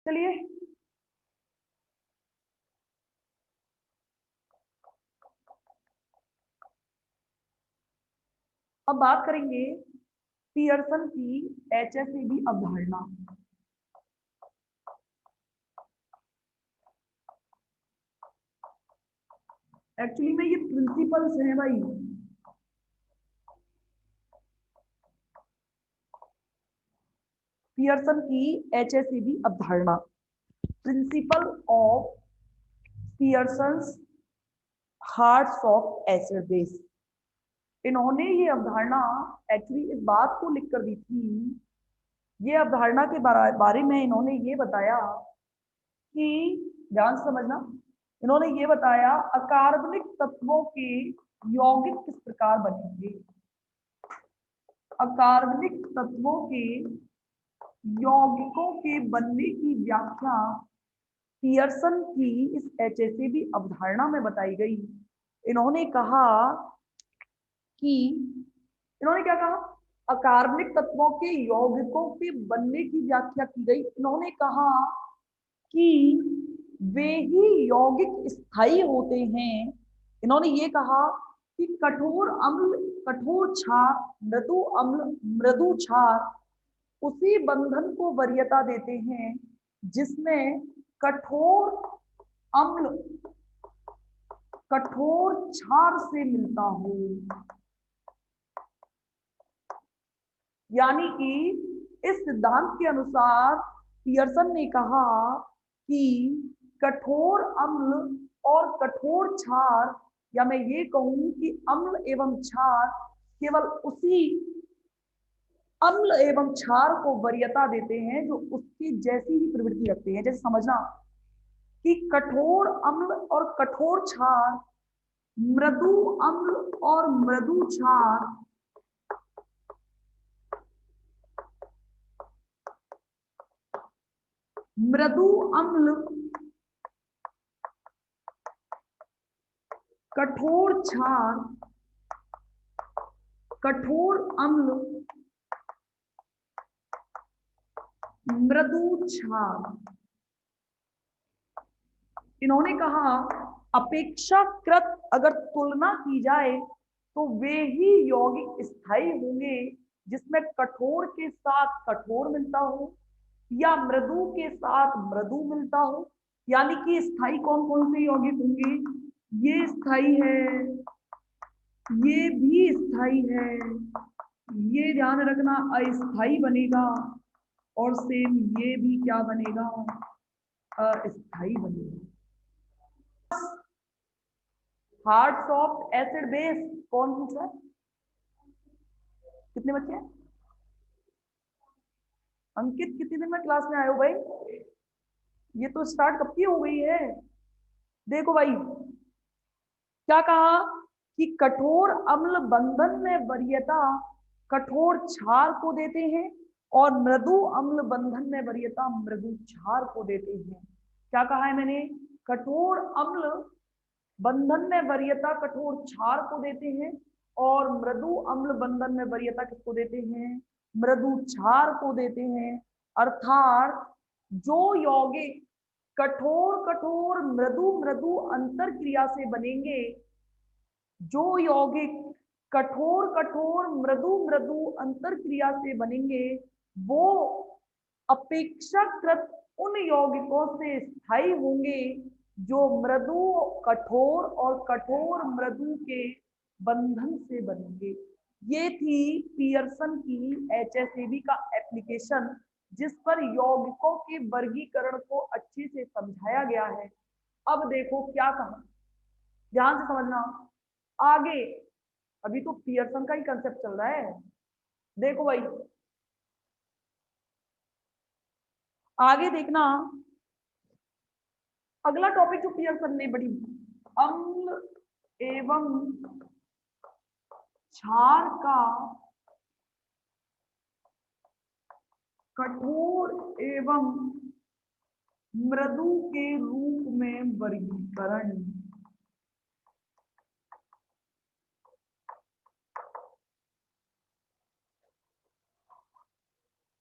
चलिए अब बात करेंगे पियर्सन की HSAB अवधारणा। एक्चुअली में ये प्रिंसिपल्स हैं भाई, पियर्सन की HSAB अवधारणा, principle of Pearson's hearts of acid base. इन्होंने ये अवधारणा एक्चुअली इस बात को लिख कर दी थी, ये अवधारणा के बारे में इन्होंने ये बताया कि, ध्यान से समझना, इन्होंने ये बताया अकार्बनिक तत्वों के यौगिक किस प्रकार बनेंगे। अकार्बनिक तत्वों के यौगिकों के बनने की व्याख्या पियर्सन की इस HSAB अवधारणा में बताई गई। इन्होंने कहा कि, इन्होंने क्या कहा, अकार्बनिक तत्वों के यौगिकों के बनने की व्याख्या की गई। इन्होंने कहा कि वे ही यौगिक स्थायी होते हैं। इन्होंने ये कहा कि कठोर अम्ल, कठोर क्षार, मृदु अम्ल, मृदु क्षार उसी बंधन को वरीयता देते हैं जिसमें कठोर अम्ल कठोर क्षार से मिलता हो। यानी कि इस सिद्धांत के अनुसार पियर्सन ने कहा कि कठोर अम्ल और कठोर क्षार, या मैं ये कहूं कि अम्ल एवं क्षार केवल उसी अम्ल एवं क्षार को वरीयता देते हैं जो उसकी जैसी ही प्रवृत्ति रखते हैं। जैसे समझना कि कठोर अम्ल और कठोर क्षार, मृदु अम्ल और मृदु क्षार मृदु अम्ल, कठोर क्षार, कठोर अम्ल, मृदु क्षार, इन्होंने कहा अपेक्षाकृत अगर तुलना की जाए तो वे ही यौगिक स्थायी होंगे जिसमें कठोर के साथ कठोर मिलता हो या मृदु के साथ मृदु मिलता हो। यानी कि स्थायी कौन कौन से यौगिक होंगे, ये स्थायी है, ये भी स्थायी है, ये ध्यान रखना अस्थायी बनेगा, और सेम ये भी क्या बनेगा, अस्थायी बनेगा। हार्ड सॉफ्ट एसिड बेस कौन पूछ रहा है, कितने बच्चे हैं? अंकित कितने दिन में क्लास में आए हो भाई, ये तो स्टार्ट कब की हो गई है। देखो भाई क्या कहा कि कठोर अम्ल बंधन में वरीयता कठोर क्षार को देते हैं और मृदु अम्ल बंधन में वरीयता मृदु क्षार को देते हैं। क्या कहा है मैंने, कठोर अम्ल बंधन में वरीयता कठोर क्षार को देते हैं और मृदु अम्ल बंधन में वरीयता किसको देते हैं, मृदु क्षार को देते हैं। अर्थात जो यौगिक कठोर कठोर मृदु मृदु अंतर क्रिया से बनेंगे, जो यौगिक कठोर कठोर मृदु मृदु अंतर क्रिया से बनेंगे, वो अपेक्षाकृत उन यौगिकों से स्थायी होंगे जो मृदु कठोर और कठोर मृदु के बंधन से बनेंगे। ये थी पियर्सन की HSAB का एप्लीकेशन, जिस पर यौगिकों के वर्गीकरण को अच्छे से समझाया गया है। अब देखो क्या कहा, ध्यान से समझना आगे, अभी तो पियर्सन का ही कंसेप्ट चल रहा है। देखो भाई आगे देखना, अगला टॉपिक जो पियर्सन ने बड़ी, अम्ल एवं क्षार का कठोर एवं मृदु के रूप में वर्गीकरण।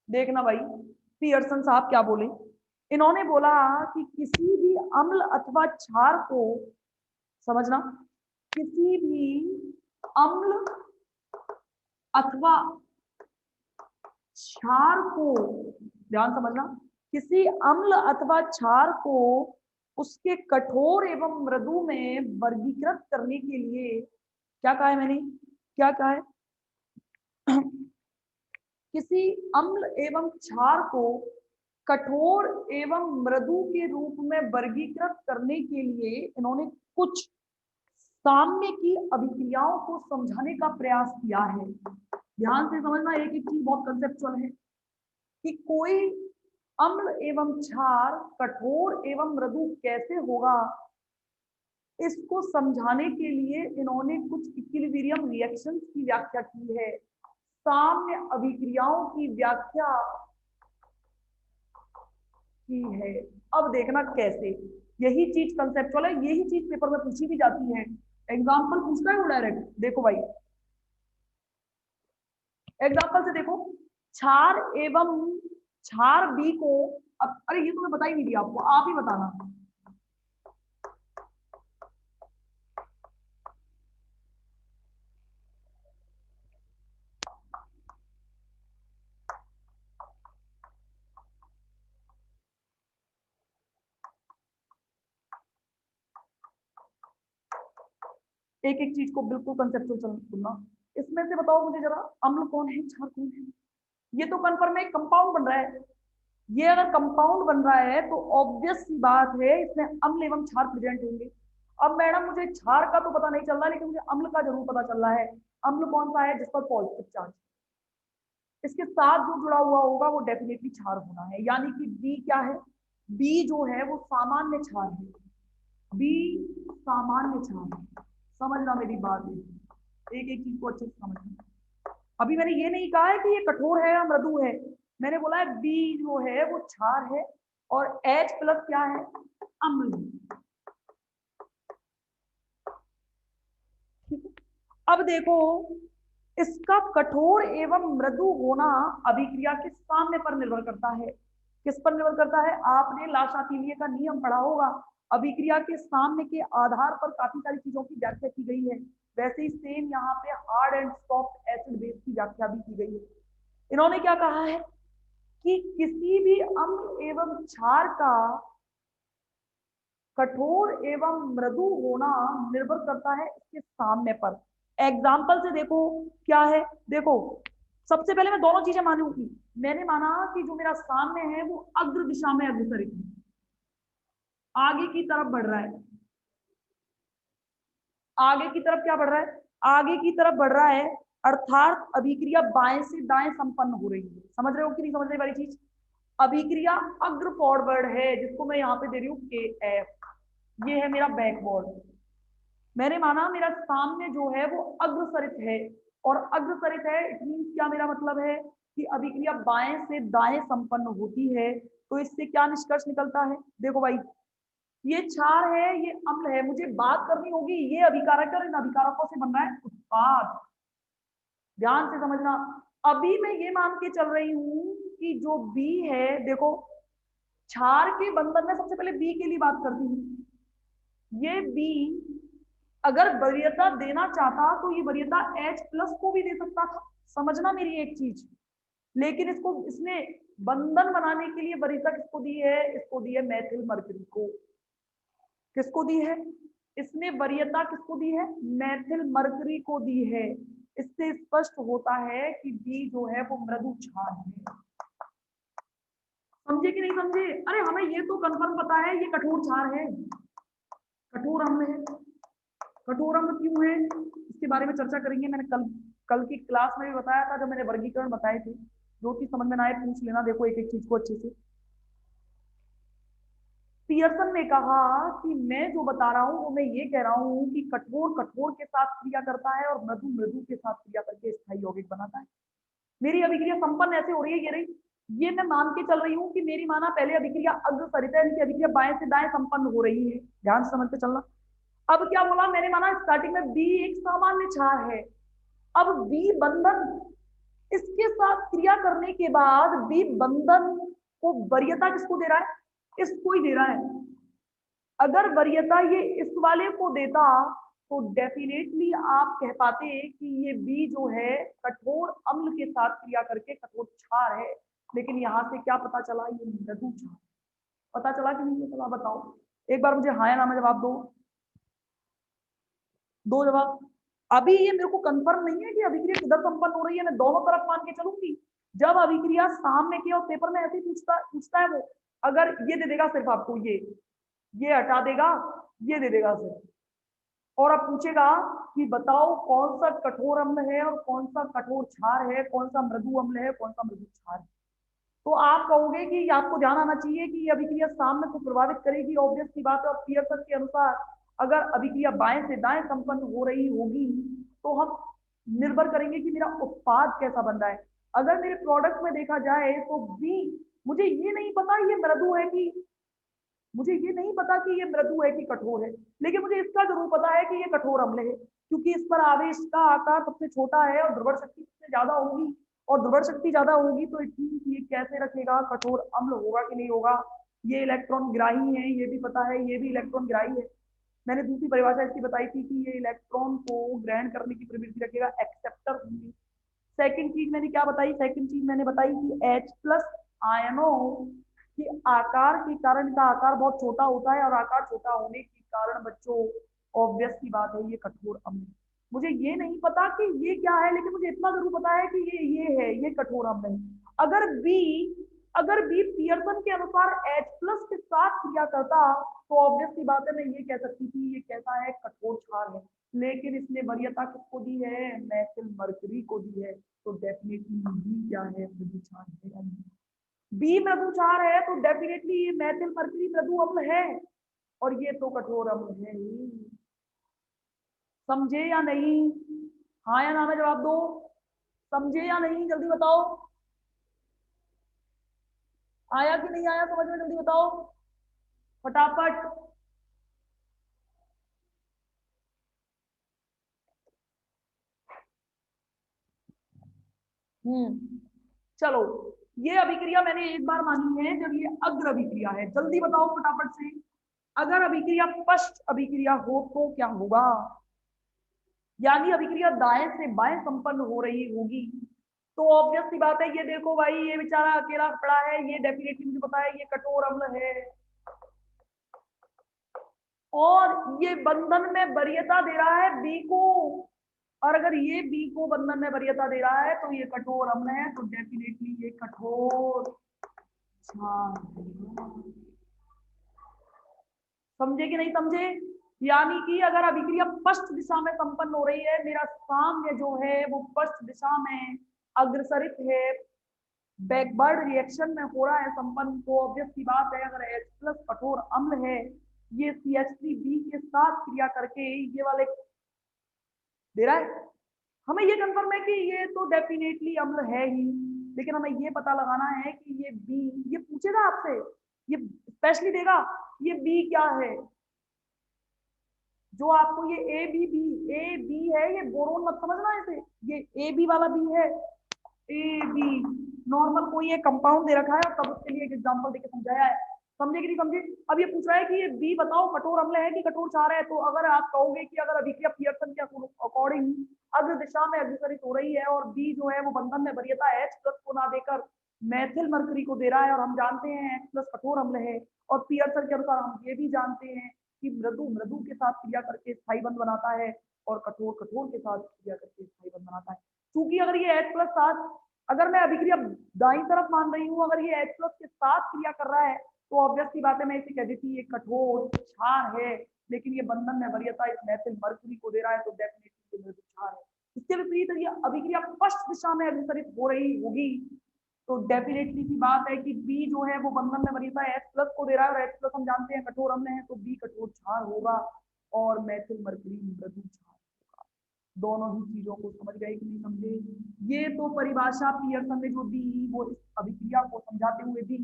देखना भाई पियर्सन साहब क्या बोले, इन्होंने बोला कि किसी भी अम्ल अथवा क्षार को, समझना, किसी भी अम्ल अथवा क्षार को, ध्यान समझना, किसी अम्ल अथवा क्षार को उसके कठोर एवं मृदु में वर्गीकृत करने के लिए, क्या कहा है मैंने, क्या कहा है, किसी अम्ल एवं क्षार को कठोर एवं मृदु के रूप में वर्गीकृत करने के लिए इन्होंने कुछ साम्य की अभिक्रियाओं को समझाने का प्रयास किया है। ध्यान से समझना, एक एक चीज बहुत कंसेप्चुअल है कि कोई अम्ल एवं क्षार कठोर एवं मृदु कैसे होगा, इसको समझाने के लिए इन्होंने कुछ इक्विलिब्रियम रिएक्शंस की व्याख्या की है, साम्य अभिक्रियाओं की व्याख्या की है। अब देखना कैसे, यही चीज कंसेप्चुअल है, यही चीज पेपर में पूछी भी जाती है, एग्जाम्पल पूछता है वो डायरेक्ट। देखो भाई, एग्जाम्पल से देखो, क्षार एवं क्षार बी को, अब अरे ये तो मैं बता ही नहीं दिया आपको, आप ही बताना। एक एक चीज को बिल्कुल कंसेप्चुअल सुनना। इसमें से बताओ मुझे जरा, अम्ल कौन है, क्षार कौन है? ये तो कन्फर्म है, कंपाउंड बन रहा है। ये अगर कंपाउंड बन रहा है तो ऑब्वियस सी बात है इसमें अम्ल एवं क्षार प्रेजेंट होंगे। अब मैडम मुझे क्षार का तो पता नहीं चल रहा, लेकिन मुझे अम्ल का जरूर पता चल रहा है। अम्ल कौन सा है? जिस पर पॉजिटिव चार्ज, इसके साथ जो जुड़ा हुआ होगा वो डेफिनेटली क्षार होना है। यानी कि बी क्या है? बी जो है वो सामान्य क्षार है, बी सामान्य क्षार है। समझना मेरी बात है, एक एक चीज को अच्छे से समझना। अभी मैंने ये नहीं कहा है कि ये कठोर है या मृदु है, मैंने बोला है बी जो है वो क्षार है और H प्लस क्या है? अम्ल है। ठीक है, अब देखो, इसका कठोर एवं मृदु होना अभिक्रिया के साम्य पर निर्भर करता है। किस पर निर्भर करता है? आपने लाशातीलिये का नियम पढ़ा होगा, अभिक्रिया के साम्य के आधार पर काफी सारी चीजों की व्याख्या की गई है। वैसे ही सेम यहाँ पे hard and soft acid base की व्याख्या भी की गई है। इन्होंने क्या कहा है कि किसी भी अम्ल एवं क्षार का कठोर एवं मृदु होना निर्भर करता है इसके साम्य पर। एग्जाम्पल से देखो क्या है, देखो सबसे पहले मैं दोनों चीजें मानूंगी। मैंने माना कि जो मेरा साम्य है वो अग्र दिशा में अग्रसरित है, आगे की तरफ बढ़ रहा है। आगे की तरफ क्या बढ़ रहा है? आगे की तरफ बढ़ रहा है, अर्थात अभिक्रिया बाएं से दाएं संपन्न हो रही है। समझ रहे हो कि नहीं समझ रहे वाली चीज? अभिक्रिया अग्र फॉरवर्ड है, जिसको मैं यहाँ पे दे रही हूँ के एफ, ये है मेरा बैकवर्ड। मैंने माना मेरा सामने जो है वो अग्रसरित है, और अग्रसरित है इट मींस क्या, मेरा मतलब है कि अभिक्रिया बाएं से दाएं संपन्न होती है। तो इससे क्या निष्कर्ष निकलता है? देखो भाई, ये क्षार है, ये अम्ल है, मुझे बात करनी होगी ये अभिकारक और इन अभिकारकों से बन रहा है उत्पाद। ध्यान से समझना, अभी मैं ये मान के चल रही हूं कि जो बी है, देखो क्षार के बंधन में सबसे पहले बी के लिए बात करती हूँ। ये बी अगर वरीयता देना चाहता तो ये वरीयता H प्लस को भी दे सकता था। समझना मेरी एक चीज, लेकिन इसको इसने बंधन बनाने के लिए वरीयता किसको दी है? इसको दी है मैथिल मरकरी को। किसको दी है? इसने वरीयता किसको दी है? मैथिल मरकरी को दी है। इससे स्पष्ट होता है कि बी जो है वो मृदु क्षार है। समझे कि नहीं समझे? अरे हमें ये तो कंफर्म पता है ये कठोर क्षार है, कठोर अम्ल है। कठोर अम्ल क्यों है इसके बारे में चर्चा करेंगे। मैंने कल की क्लास में भी बताया था, जब मैंने वर्गीकरण बताए थे। जो चीज समझ में ना आए पूछ लेना, देखो एक एक चीज को अच्छे से। पियर्सन ने कहा कि मैं जो बता रहा हूं वो मैं ये कह रहा हूं कि कठोर कठोर के साथ क्रिया करता है और मृदु मृदु के साथ क्रिया करके स्थायी यौगिक बनाता है। मेरी अभिक्रिया संपन्न ऐसे हो रही है, ये रही, ये मैं मान के चल रही हूँ कि मेरी माना पहले अभिक्रिया अग्रसरित है, इनकी अभिक्रिया बाएं से दाएं संपन्न हो रही है। ध्यान से समझते चलना। अब क्या बोला मैंने? माना स्टार्टिंग में बी एक सामान्य क्षार है। अब बी बंधन, इसके साथ क्रिया करने के बाद बी बंधन को वरीयता किसको दे रहा है? इसको ही दे रहा है। अगर वरीयता ये इस वाले को देता तो डेफिनेटली आप कह पाते कि ये बी जो है कठोर अम्ल के साथ क्रिया करके कठोर क्षार है, लेकिन यहाँ से क्या पता चला, ये मृदु क्षार। पता चला कि नहीं चला, बताओ एक बार मुझे हाँ या ना में जवाब दो। दो जवाब। अभी ये मेरे को कंफर्म नहीं है कि अभिक्रिया किधर संपन्न हो रही है, मैं दोनों तरफ मान के चलूंगी। जब अभिक्रिया सामने की और पेपर में ऐसे ही पूछता है वो, अगर ये दे देगा सिर्फ आपको, ये हटा देगा, ये दे देगा सिर्फ, और अब पूछेगा कि बताओ कौन सा कठोर अम्ल है और कौन सा कठोर क्षार है, कौन सा मृदु अम्ल है, कौन सा मृदु क्षार है, तो आप कहोगे कि आपको ध्यान आना चाहिए कि ये अभिक्रिया सामने को प्रभावित करेगी, ऑब्वियस की बात है। और पियर्सन के अनुसार अगर अभिक्रिया बाएं से दाएं संपन्न हो रही होगी तो हम निर्भर करेंगे कि मेरा उत्पाद कैसा बन रहा है। अगर मेरे प्रोडक्ट में देखा जाए तो बी, मुझे ये नहीं पता ये मृदु है कि, मुझे ये नहीं पता कि ये मृदु है कि कठोर है, लेकिन मुझे इसका जरूर पता है कि ये कठोर अम्ल है, क्योंकि इस पर आवेश का आकार सबसे छोटा है और ध्रुवण शक्ति सबसे ज्यादा होगी, और ध्रुवण शक्ति ज्यादा होगी तो इट मींस ये कैसे रखेगा, कठोर अम्ल होगा कि नहीं होगा। ये इलेक्ट्रॉन ग्राही है, ये भी पता है, ये भी इलेक्ट्रॉन ग्राही है। मैंने दूसरी परिभाषा इसकी बताई थी कि ये इलेक्ट्रॉन को ग्रहण करने की प्रवृत्ति रखेगा, एक्सेप्टर होंगे। सेकंड चीज मैंने क्या बताई, सेकंड चीज मैंने बताई कि H प्लस आयनों कि आकार के कारण का आकार बहुत छोटा होता है, और आकार छोटा होने के कारण बच्चों ऑब्वियस की बात है ये कठोर अम्ल। मुझे ये नहीं पता कि ये क्या है, लेकिन मुझे इतना जरूर पता है कि ये है, ये कठोर अम्ल है। अगर बी, अगर बी पियर्सन के अनुसार H प्लस के साथ क्रिया करता तो ऑब्वियस की बात है मैं ये कह सकती थी ये कैसा है, कठोर क्षार है। लेकिन इसने वरीयता किसको दी है, मैथिल मरकरी को दी है, तो डेफिनेटली बी क्या है, मृदु क्षार है। बी मृदु क्षार है तो डेफिनेटली ये मैथिल मरकरी मृदु अम्ल है, और ये तो कठोर अम्ल है ही। समझे या नहीं, हाँ या ना में जवाब दो। समझे या नहीं जल्दी बताओ, आया कि नहीं आया समझ में, जल्दी बताओ फटाफट। चलो, ये अभिक्रिया मैंने एक बार मानी है जब ये अग्र अभिक्रिया है, जल्दी बताओ फटाफट से। अगर अभिक्रिया पश्च अभिक्रिया हो तो क्या होगा, यानी अभिक्रिया दाएं से बाएं संपन्न हो रही होगी, तो ऑब्वियस सी बात है, ये देखो भाई ये बेचारा अकेला पड़ा है, ये डेफिनेटली मुझे पता है ये कठोर अम्ल है, और ये बंधन में वरीयता दे रहा है बी को, और अगर ये बी को बंधन में वरीयता दे रहा है तो ये कठोर अम्ल है, तो डेफिनेटली ये कठोर। समझे कि नहीं समझे, यानी कि अगर अभिक्रिया पश्च दिशा में संपन्न हो रही है, मेरा साम्य जो है वो पश्च दिशा में अग्रसरित है, बैकवर्ड रिएक्शन में हो रहा है संपन्न, तो ऑब्वियस की बात है अगर H प्लस कठोर अम्ल है, ये CH3B के साथ क्रिया करके ये वाले दे रहा है। हमें ये कंफर्म है कि ये तो डेफिनेटली अम्ल है ही, लेकिन हमें ये पता लगाना है कि ये बी, ये पूछेगा आपसे, ये स्पेशली देगा ये बी क्या है, जो आपको ये ए बी है, ये बोरोन मत समझना ऐसे, ये ए बी वाला बी है, ए बी नॉर्मल कोई एक कंपाउंड दे रखा है और तब उसके लिए एक एग्जांपल देके समझाया है। समझे कि नहीं समझे। अब ये पूछ रहा है कि ये बी बताओ कठोर अम्ल है कि कठोर क्षार है, तो अगर आप कहोगे कि अगर अभिक्रिया पियर्सन के अकॉर्डिंग अग्र दिशा में अग्रसरित हो रही है और बी जो है वो बंधन में वरीयता H प्लस को ना देकर मैथिल मरकरी को दे रहा है, और हम जानते हैं H प्लस कठोर अम्ल है, और पियर्सन के अनुसार हम ये भी जानते हैं कि मृदु मृदु के साथ क्रिया करके स्थायी बंध बनाता है, और कठोर कठोर के साथ क्रिया करके स्थायी बंध बनाता है। क्योंकि अगर ये H प्लस साथ, अगर मैं अभिक्रिया दाईं तरफ मान रही हूँ, अगर ये H प्लस के साथ क्रिया कर रहा है तो ऑब्वियस की बात है मैं इसे कह देती ये कठोर क्षार है, लेकिन ये बंधन में वरीयता इस मैथिल मरकरी को दे रहा है, तो डेफिनेटली ये मृदु क्षार है। इसके विपरीत ये अभिक्रिया पश्च दिशा में अग्रसरित हो रही होगी, तो डेफिनेटली की बात है कि बी जो है वो बंधन में वरीयता H प्लस को दे रहा है, और H प्लस हम जानते हैं कठोर अम्ल है, तो बी कठोर क्षार होगा और मैथिल मरकरी मृदु क्षार होगा। दोनों ही चीजों को समझ गए कि नहीं समझे। ये तो परिभाषा पियर्सन ने जो दी वो इस अभिक्रिया को समझाते हुए दी।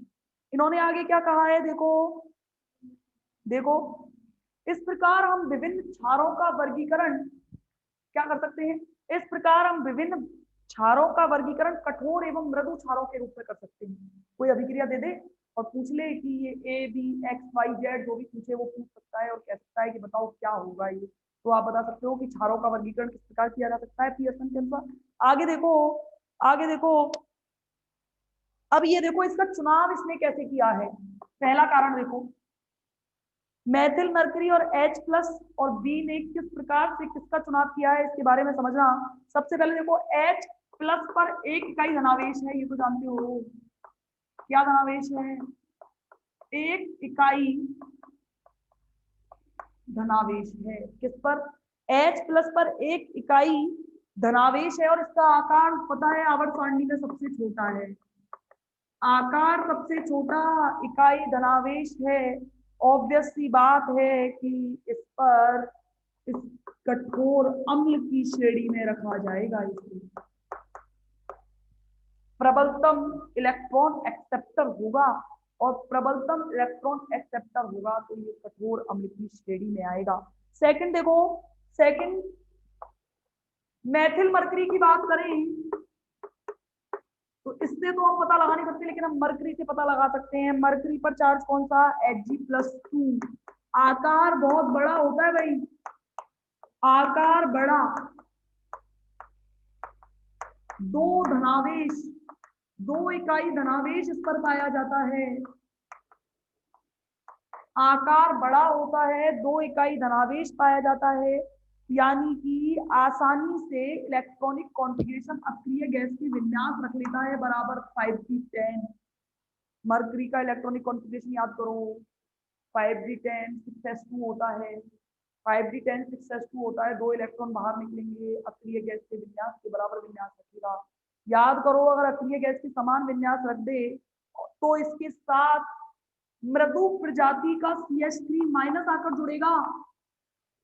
इन्होंने आगे क्या कहा है, देखो देखो, इस प्रकार हम विभिन्न क्षारों का वर्गीकरण क्या कर सकते हैं, इस प्रकार हम विभिन्न क्षारों का वर्गीकरण कठोर एवं मृदु क्षारों के रूप में कर सकते हैं। कोई अभिक्रिया दे दे और पूछ ले कि ये A B X Y Z जो भी पूछे वो पूछ सकता है और कह सकता है कि बताओ क्या होगा ये। तो आप बता सकते हो कि क्षारों का वर्गीकरण किस प्रकार किया जा सकता है पियर्सन के अनुसार। आगे देखो, आगे देखो, अब ये देखो इसका चुनाव इसने कैसे किया है। पहला कारण देखो, मैथिल मरकरी और H प्लस और बी ने किस प्रकार से किसका चुनाव किया है इसके बारे में समझना। सबसे पहले देखो H प्लस पर एक इकाई धनावेश है, ये तो जानते हो क्या धनावेश है, एक इकाई धनावेश है। किस पर, H प्लस पर एक इकाई धनावेश है और इसका आकार पता है आवर्त सारणी में सबसे छोटा है, आकार सबसे छोटा इकाई धनावेश है। ऑब्वियस सी बात है कि इस पर इस कठोर अम्ल की श्रेणी में रखा जाएगा। इसे प्रबलतम इलेक्ट्रॉन एक्सेप्टर होगा और प्रबलतम इलेक्ट्रॉन एक्सेप्टर होगा तो ये कठोर अम्ल की श्रेणी में आएगा। सेकंड देखो, सेकंड मैथिल मरकरी की बात करें तो इससे तो हम पता लगा नहीं सकते, लेकिन हम मरकरी से पता लगा सकते हैं। मरकरी पर चार्ज कौन सा, Hg+2। आकार बहुत बड़ा होता है भाई, आकार बड़ा, दो धनावेश, दो इकाई धनावेश इस पर पाया जाता है। आकार बड़ा होता है, दो इकाई धनावेश पाया जाता है, यानी कि आसानी से इलेक्ट्रॉनिक कॉन्फ़िगरेशन अक्रिय गैस की विन्यास रख लेता है बराबर 5d10। मरकरी का इलेक्ट्रॉनिक कॉन्फ़िगरेशन याद करो, 5d10 6s2 होता है, 5d10 6s2 होता है, दो इलेक्ट्रॉन बाहर निकलेंगे, अक्रिय गैस के विन्यास के बराबर विन्यास रखेगा। याद करो अगर अक्रिय गैस की समान विन्यास रख दे तो इसके साथ मृदु प्रजाति का CH3- आकर जुड़ेगा।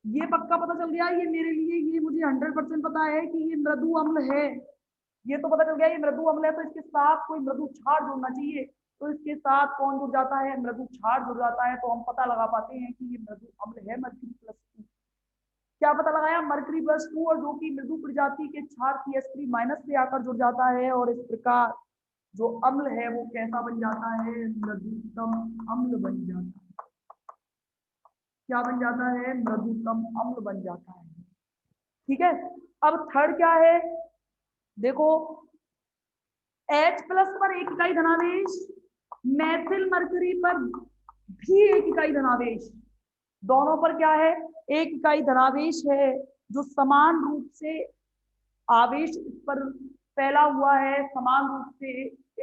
ये पक्का पता चल गया, ये मेरे लिए, ये मुझे 100% पता है कि ये मृदु अम्ल है। ये तो पता चल गया ये मृदु अम्ल है, तो इसके साथ कोई मृदु क्षार जुड़ना चाहिए। तो इसके साथ कौन जुड़ जाता है, मृदु क्षार जुड़ जाता है, तो हम पता लगा पाते हैं कि ये मृदु अम्ल है Mg+2। क्या पता लगाया, Mg+2, और जो कि मृदु प्रजाति के क्षार CH3- से आकर जुड़ जाता है और इस प्रकार जो अम्ल है वो कैसा बन जाता है, मृदुतम अम्ल बन जाता है। क्या बन जाता है, मृदुतम अम्ल बन जाता है। ठीक है, अब थर्ड क्या है देखो, H प्लस पर एक इकाई धनावेश, मैथिल मरकरी पर भी एक इकाई धनावेश, दोनों पर क्या है, एक इकाई धनावेश है जो समान रूप से आवेश इस पर फैला हुआ है, समान रूप से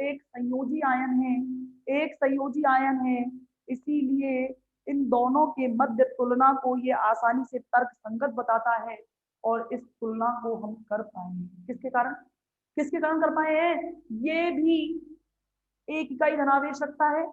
एक संयोजी आयन है, एक संयोजी आयन है। इसीलिए इन दोनों के मध्य तुलना को ये आसानी से तर्क संगत बताता है और इस तुलना को हम कर पाएंगे। किसके कारण, किसके कारण कर पाए हैं, ये भी एक इकाई धनावेश रखता है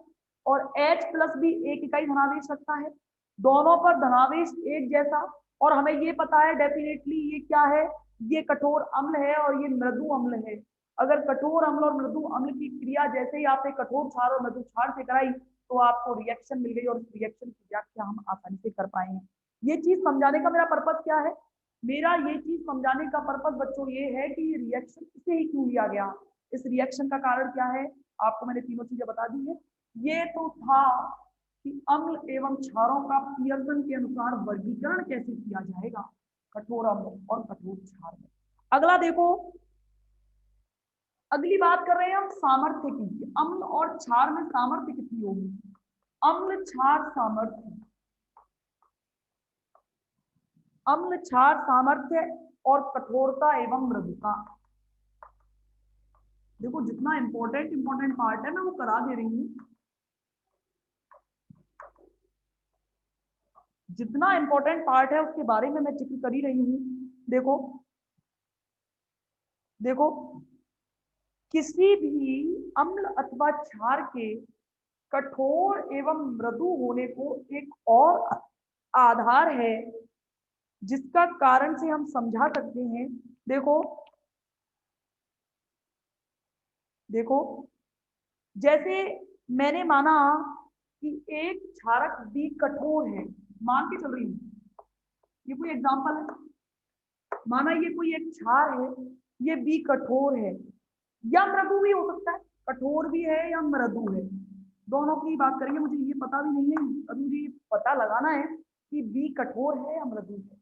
और H प्लस भी एक इकाई धनावेश रखता है, दोनों पर धनावेश एक जैसा। और हमें ये पता है डेफिनेटली ये क्या है, ये कठोर अम्ल है और ये मृदु अम्ल है। अगर कठोर अम्ल और मृदु अम्ल की क्रिया जैसे ही आपने कठोर क्षार और मृदु क्षार से कराई तो आपको रिएक्शन मिल गई और इस रिएक्शन की व्याख्या हम आसानी से कर पाएंगे। ये चीज समझाने का मेरा पर्पज क्या है, मेरा ये चीज समझाने का पर्पज बच्चों ये है कि ये रिएक्शन इसे ही क्यों लिया गया, इस रिएक्शन का कारण क्या है, आपको मैंने तीनों चीजें बता दी है। ये तो था कि अम्ल एवं क्षारों का पियर्सन के अनुसार वर्गीकरण कैसे किया जाएगा कठोर अम्ल और कठोर क्षार में। अगला देखो, अगली बात कर रहे हैं हम सामर्थ्य की, अम्ल और क्षार में सामर्थ्य कितनी होगी। अम्ल क्षार सामर्थ्य, अम्ल क्षार सामर्थ्य और कठोरता एवं मृदुता। देखो जितना इंपॉर्टेंट पार्ट है मैं वो करा दे रही हूँ, जितना इंपॉर्टेंट पार्ट है उसके बारे में मैं जिक्र कर ही रही हूँ। देखो देखो, किसी भी अम्ल अथवा क्षार के कठोर एवं मृदु होने को एक और आधार है जिसका कारण से हम समझा सकते हैं। देखो देखो, जैसे मैंने माना कि एक क्षारक भी कठोर है, मान के चल रही हूँ, ये कोई एग्जांपल है, माना ये कोई एक क्षार है, ये भी कठोर है या मृदु भी हो सकता है, कठोर भी है या मृदु है, दोनों की बात करेंगे। मुझे ये पता भी नहीं है, अभी मुझे ये पता लगाना है कि बी कठोर है या मृदु है।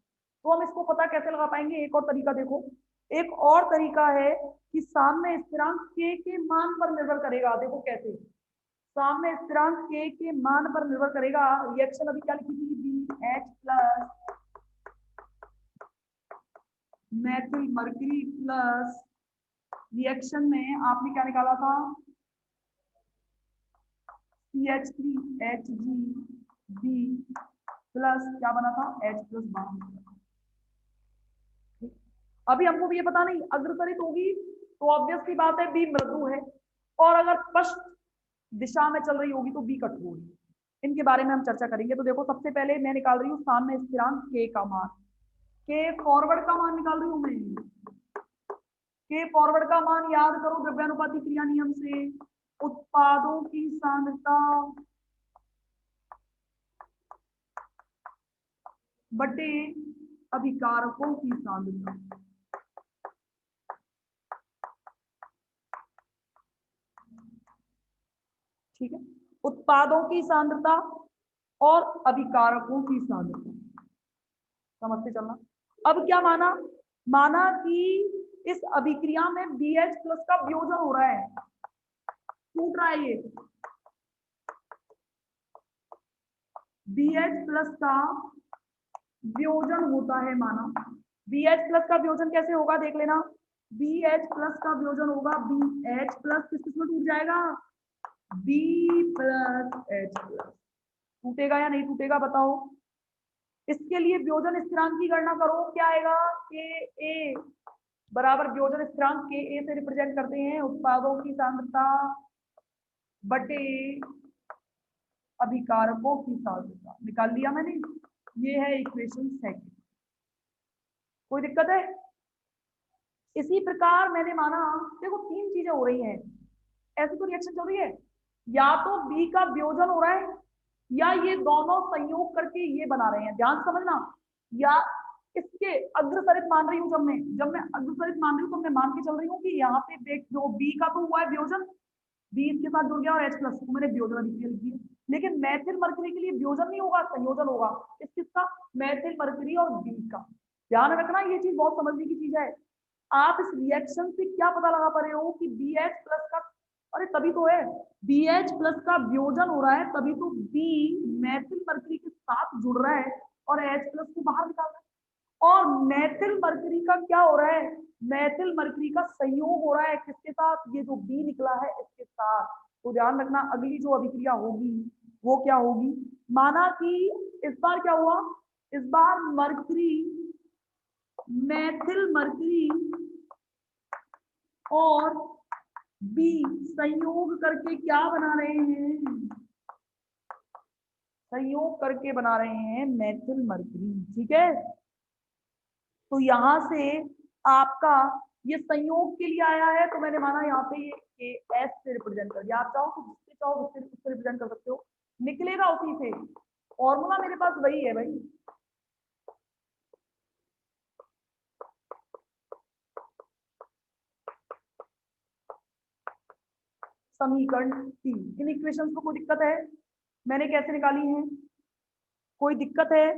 तो हम इसको पता कैसे लगा पाएंगे? एक और तरीका देखो, एक और तरीका है कि साम्य स्थिरांक के मान पर निर्भर करेगा। देखो कैसे, साम्य स्थिरांक के मान पर निर्भर करेगा। रिएक्शन अभी क्या लिखी थी? B H plus methyl mercury plus, reaction में आपने क्या निकाला था? CH3HG प्लस क्या बना था? H प्लस बाहर। अभी हमको भी ये पता नहीं, अग्रसरित होगी तो ऑब्वियस सी बात है बी मृदु है, और अगर पश्च दिशा में चल रही होगी तो बी कठोर है। इनके बारे में हम चर्चा करेंगे। तो देखो, सबसे पहले मैं निकाल रही हूँ साम्य स्थिरांक के का मान। के फॉरवर्ड का मान निकाल रही हूँ मैं। के फॉरवर्ड का मान याद करो द्रव्यानुपाती क्रिया नियम से, उत्पादों की सांद्रता बटे अभिकारकों की सांद्रता। ठीक है, उत्पादों की सांद्रता और अभिकारकों की सांद्रता, समझते चलना। अब क्या माना? माना कि इस अभिक्रिया में BH प्लस का वियोजन हो रहा है, टूट रहा है ये। BH प्लस का वियोजन होता है माना। BH प्लस का वियोजन कैसे होगा देख लेना। BH प्लस का वियोजन होगा, BH प्लस किस किस में टूट जाएगा? B plus H plus. टूटेगा या नहीं टूटेगा बताओ? इसके लिए वियोजन स्थिरांक की गणना करो। क्या आएगा? के ए बराबर वियोजन स्थिरांक के ए से रिप्रेजेंट करते हैं उत्पादों की सांद्रता बटे अभिकारकों की सांद्रता। निकाल लिया मैंने, ये है इक्वेशन सेकंड। कोई दिक्कत है? इसी प्रकार मैंने माना, देखो तीन चीजें हो रही हैं, ऐसी तो रिएक्शन चल रही है, या तो बी का वियोजन हो रहा है, या ये दोनों संयोग करके ये बना रहे हैं। ध्यान समझना, या इसके अग्रसरित मान रही हूँ। जब मैं अग्रसरित मान रही हूँ तो मैं मान के चल रही हूँ कि यहाँ पे जो बी का तो हुआ है वियोजन, बी इसके साथ जुड़ गया और H प्लस, तो मैंने वियोजन अभिक्रिया लिखी है। लेकिन मैथिल मरकरी के लिए वियोजन नहीं होगा, संयोजन होगा। किसका? मैथिल मरकरी और बी का। ध्यान रखना, ये चीज बहुत समझने की चीज है। आप इस रिएक्शन से क्या पता लगा पा रहे हो कि BH प्लस का, अरे तभी तो है, BH प्लस का वियोजन हो रहा है, तभी तो बी मैथिल मरकरी के साथ जुड़ रहा है और H प्लस को बाहर निकाल रहा है। और मैथिल मरकरी का क्या हो रहा है? मैथिल मरकरी का संयोग हो रहा है किसके साथ? ये जो बी निकला है इसके साथ। तो ध्यान रखना, अगली जो अभिक्रिया होगी वो क्या होगी? माना कि इस बार क्या हुआ? इस बार मरकरी, मैथिल मरकरी और बी संयोग करके क्या बना रहे हैं? संयोग करके बना रहे हैं मैथिल मरकरी। ठीक है, तो यहां से आपका ये संयोग के लिए आया है, तो मैंने माना यहाँ पे ये एस से रिप्रेजेंट कर दिया। आप चाहो तो जिससे चाहो उससे रिप्रेजेंट कर सकते हो, निकलेगा उसी से। फॉर्मूला मेरे पास वही है भाई। समीकरण 3। इन इक्वेशंस को कोई दिक्कत है? मैंने कैसे निकाली है? कोई दिक्कत है?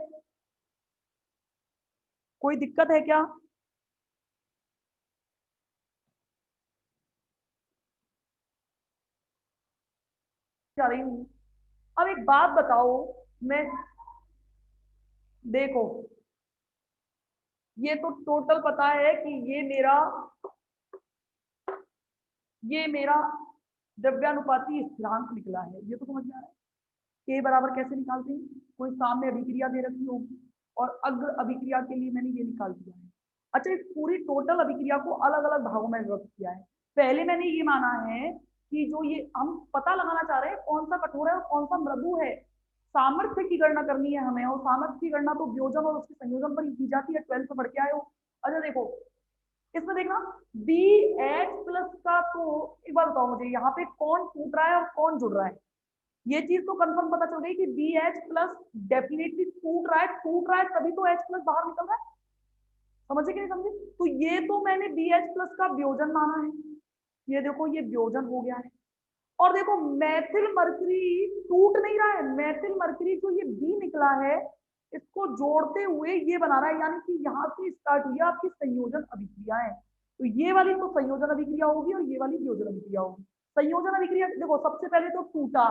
कोई दिक्कत है क्या? जा रही हूँ। अब एक बात बताओ, मैं, देखो ये तो टोटल पता है कि ये मेरा द्रव्यानुपाती स्थिरांक निकला है, ये तो समझ में आ रहा है। के बराबर कैसे निकालते हैं? कोई सामने अभिक्रिया दे रखी होगी और अग्र अभिक्रिया के लिए मैंने ये निकाल दिया है। अच्छा, इस पूरी टोटल अभिक्रिया को अलग अलग भागों में विभक्त किया है। पहले मैंने ये माना है कि जो ये हम पता लगाना चाह रहे हैं कौन सा कठोर है और कौन सा मृदु है, सामर्थ्य की गणना करनी है हमें। और सामर्थ्य की गणना तो वियोजन और उसके संयोजन पर ही की जाती है, 12th में पढ़ के आए हो। अच्छा देखो, इसमें देखना, बी एच प्लस का, तो एक बात बताओ मुझे, यहाँ पे कौन टूट रहा है और कौन जुड़ रहा है? ये चीज तो कंफर्म पता चल गई कि बी एच प्लस डेफिनेटली टूट रहा है तभी तो एच प्लस बाहर निकल रहा है। समझे कि नहीं समझे? तो ये तो मैंने बी एच प्लस का वियोजन माना है, ये देखो ये वियोजन हो गया है। और देखो मैथिल मरकरी टूट नहीं रहा है, मैथिल मरकरी जो ये बी निकला है इसको जोड़ते हुए ये बना रहा है, यानी कि यहाँ से स्टार्ट हुई आपकी संयोजन अभिक्रिया है। तो ये वाली तो संयोजन अभिक्रिया होगी और ये वाली वियोजन अभिक्रिया होगी। संयोजन अभिक्रिया देखो सबसे पहले तो टूटा,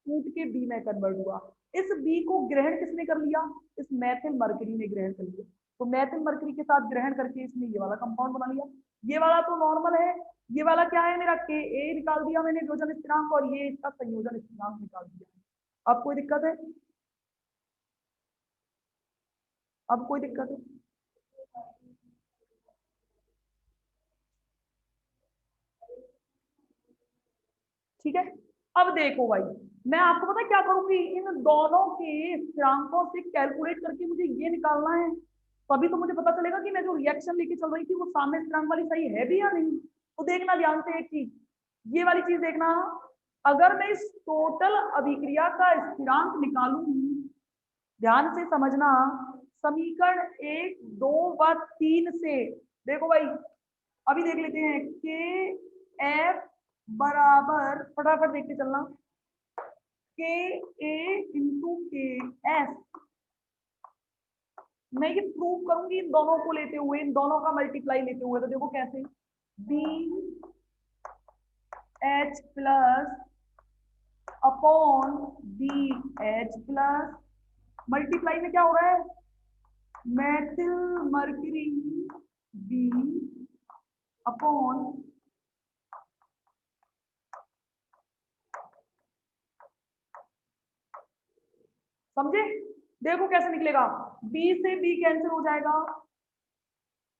टूट के बी में कन्वर्ट हुआ, इस बी को ग्रहण किसने कर लिया, इस मैथिल मरकरी ने ग्रहण कर लिया। तो मैथिल मरकरी के साथ ग्रहण करके इसने ये वाला कंपाउंड बना लिया। ये वाला तो नॉर्मल है, ये वाला क्या है मेरा के ए निकाल दिया मैंने वियोजन स्थिरांक, और ये इसका संयोजन स्थिरांक निकाल दिया। अब कोई दिक्कत है, अब कोई दिक्कत है? ठीक है। अब देखो भाई, मैं आपको पता क्या करूंगी, इन दोनों के स्थिरांकों से कैलकुलेट करके मुझे ये निकालना है, तभी तो मुझे पता चलेगा कि मैं जो रिएक्शन लेके चल रही थी वो सामने स्थिरांक वाली सही है भी या नहीं। तो देखना ध्यान से एक चीज, ये वाली चीज देखना, अगर मैं इस टोटल अभिक्रिया का स्थिरांक निकालूं, ध्यान से समझना, समीकरण 1, 2 व 3 से, देखो भाई अभी देख लेते हैं, के एफ बराबर, फटाफट देखते चलना, के ए इंटू के एफ, मैं ये प्रूव करूंगी इन दोनों को लेते हुए, इन दोनों का मल्टीप्लाई लेते हुए। तो देखो कैसे, B H plus upon B H plus, multiply में क्या हो रहा है, मैथिल मरकरी बी अपॉन, समझे? देखो कैसे निकलेगा, बी से बी कैंसिल हो जाएगा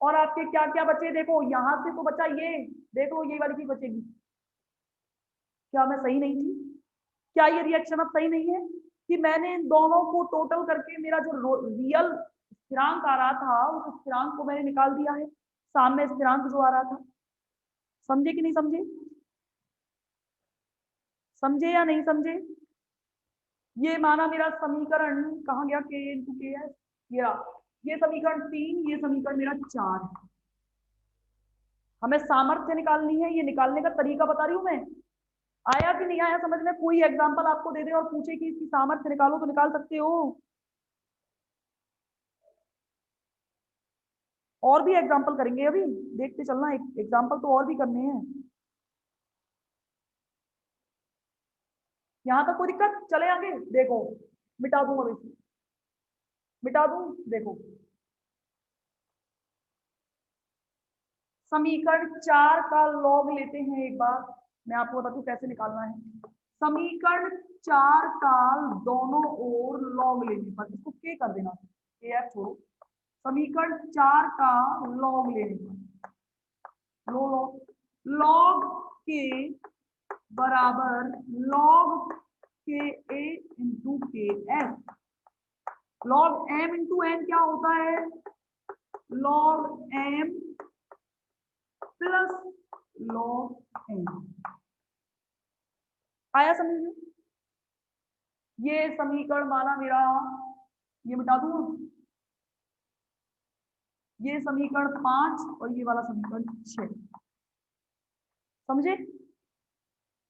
और आपके क्या क्या बचे, देखो यहां से तो बचा ये, देखो ये वाली चीज बचेगी। क्या मैं सही नहीं थी? क्या ये रिएक्शन अब सही नहीं है कि मैंने इन दोनों को टोटल करके मेरा जो रियल स्थिरांक आ रहा था उस स्थिरांक को मैंने निकाल दिया है, सामने स्थिरांक जो आ रहा था। समझे कि नहीं समझे? समझे या नहीं समझे? ये माना मेरा समीकरण कहाँ गया, के इंटू के है, ये समीकरण 3, ये समीकरण मेरा 4 है। हमें सामर्थ्य निकालनी है, ये निकालने का तरीका बता रही हूं मैं। आया कि नहीं आया समझ में? कोई एग्जांपल आपको दे दे और पूछे कि इसकी सामर्थ्य निकालो तो निकाल सकते हो। और भी एग्जांपल करेंगे अभी, देखते चलना, एग्जांपल तो और भी करने हैं। यहां तक कोई दिक्कत? चले आगे, देखो मिटा दूं अब इसे, मिटा दूं, देखो समीकरण 4 का लॉग लेते हैं एक बार, मैं आपको बताती हूँ कैसे निकालना है। समीकरण 4 का दोनों ओर लॉग लेने पर, इसको के कर देना, के एफ छोड़ो, समीकरण 4 का लॉग लेने पर, लो लॉग, लॉग के बराबर log K A into K F, log M into N क्या होता है, log M plus log N. आया समझ में? ये समीकरण माना मेरा, ये मिटा दूं, ये समीकरण 5 और ये वाला समीकरण 6, समझे?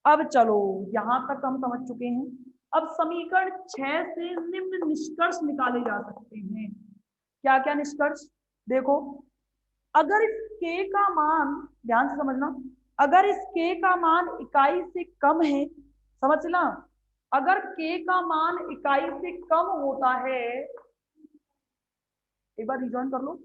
अब चलो यहां तक हम समझ चुके हैं। अब समीकरण 6 से निम्न निष्कर्ष निकाले जा सकते हैं। क्या क्या निष्कर्ष? देखो, अगर इस k का मान, ध्यान से समझना, अगर इस k का मान इकाई से कम है, समझना, अगर k का मान इकाई से कम होता है, एक बार रिजॉइन कर लो,